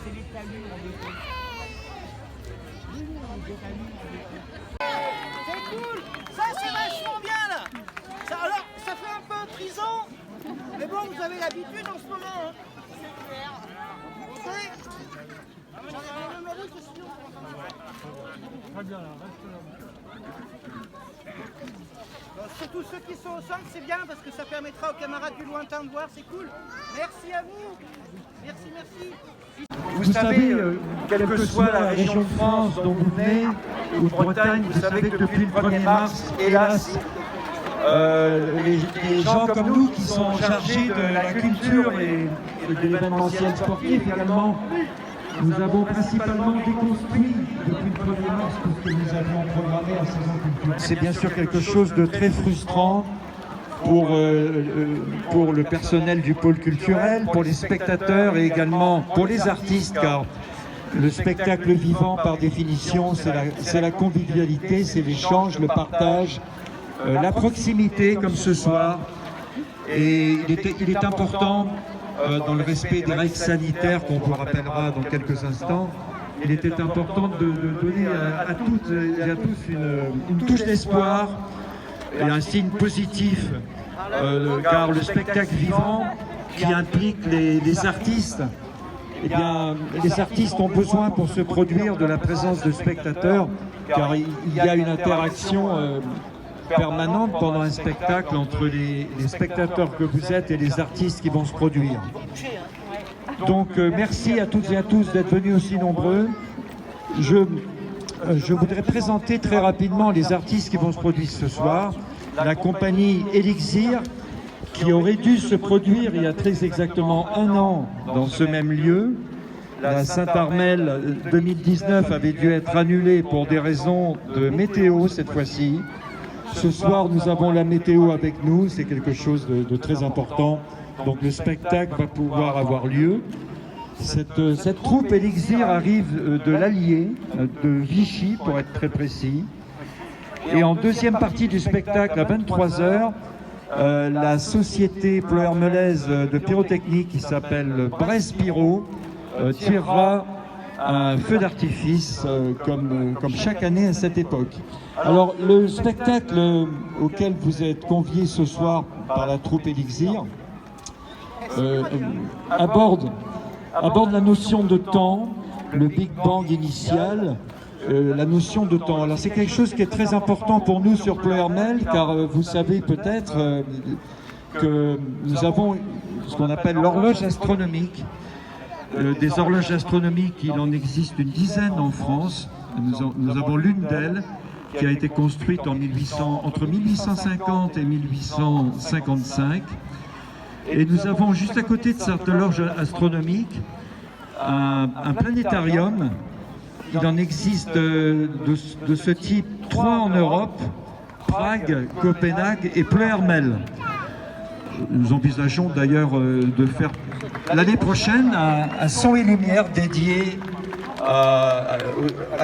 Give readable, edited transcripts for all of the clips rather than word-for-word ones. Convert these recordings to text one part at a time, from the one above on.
C'est les talus en béton. C'est cool. Ça, c'est vachement bien, là. Ça, alors, ça fait un peu prison. Mais bon, vous avez l'habitude en ce moment. Hein. C'est clair. Vous savez, j'en ai même la route aussi. Très bien, là, reste là. Surtout ceux qui sont au centre, c'est bien parce que ça permettra aux camarades du lointain de voir, c'est cool. Merci à vous. Merci, merci. Vous savez, quelle que soit la région de France dont vous venez, ou de Bretagne, vous savez que depuis le 1er mars, hélas, les gens comme nous qui sont chargés de la culture et de l'événementiel sportif également, nous avons principalement déconstruit depuis le 1er mars tout ce que nous avions programmé en saison culturelle. C'est bien sûr quelque chose de très frustrant pour le personnel du pôle culturel, pour les spectateurs et également pour les artistes, car le spectacle vivant, par définition, c'est la convivialité, c'est l'échange, le partage, la proximité, comme ce soir. Et il est important, dans le respect des règles sanitaires qu'on vous rappellera dans quelques instants, il était important de donner à toutes et à tous une touche d'espoir et un signe positif, car le spectacle vivant qui implique les artistes, eh bien, les artistes ont besoin pour se produire de la présence de spectateurs, car il y a une interaction permanente pendant un spectacle entre les spectateurs que vous êtes et les artistes qui vont se produire. Donc merci à toutes et à tous d'être venus aussi nombreux. Je voudrais présenter très rapidement les artistes qui vont se produire ce soir. La compagnie Elixir, qui aurait dû se produire il y a très exactement 1 an dans ce même lieu. La Saint-Armel 2019 avait dû être annulée pour des raisons de météo cette fois-ci. Ce soir, nous avons la météo avec nous, c'est quelque chose de très important. Donc le spectacle va pouvoir avoir lieu. Cette troupe Elixir arrive de l'Allier, de Vichy pour être très précis. Et en deuxième partie du spectacle, à 23 h, la société Pleuhermelaise de pyrotechnique qui s'appelle Brest Pyro tirera un feu d'artifice comme chaque année à cette époque. Alors le spectacle auquel vous êtes conviés ce soir par la troupe Elixir aborde la notion de temps, le Big Bang initial, la notion de temps. Alors c'est quelque chose qui est très important pour nous sur Pleuhermel, car vous savez peut-être que nous avons ce qu'on appelle l'horloge astronomique. Des horloges astronomiques, il en existe une dizaine en France. Nous avons l'une d'elles qui a été construite entre 1850 et 1855. Et nous avons juste à côté de cette horloge astronomique un planétarium. Il en existe de ce type 3 en Europe, Prague, Copenhague et Pleuhermel. Nous envisageons d'ailleurs de faire l'année prochaine un son et lumière dédié à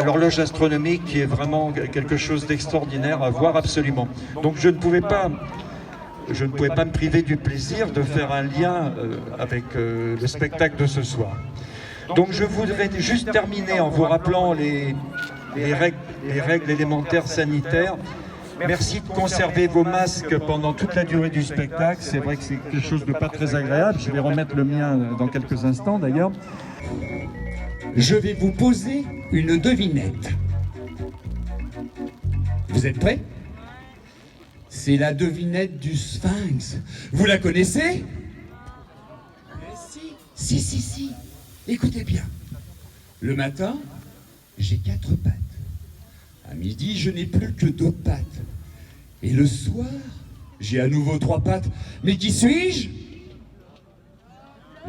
l'horloge astronomique, qui est vraiment quelque chose d'extraordinaire à voir absolument. Donc je ne pouvais pas me priver du plaisir de faire un lien avec le spectacle de ce soir. Donc je voudrais juste terminer en vous rappelant les règles élémentaires sanitaires. Merci de conserver vos masques pendant toute la durée du spectacle. C'est vrai que c'est quelque chose de pas très agréable. Je vais remettre le mien dans quelques instants d'ailleurs. Je vais vous poser une devinette. Vous êtes prêts? C'est la devinette du Sphinx. Vous la connaissez? Si. Écoutez bien. Le matin, j'ai 4 pattes. À midi, je n'ai plus que 2 pattes. Et le soir, j'ai à nouveau 3 pattes. Mais qui suis-je?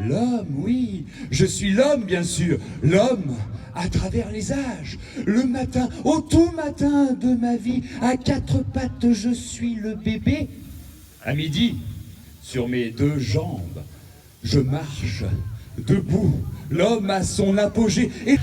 L'homme, oui. Je suis l'homme, bien sûr. L'homme à travers les âges. Le matin, au tout matin de ma vie, à 4 pattes, je suis le bébé. À midi, sur mes 2 jambes, je marche debout. L'homme à son apogée. Et...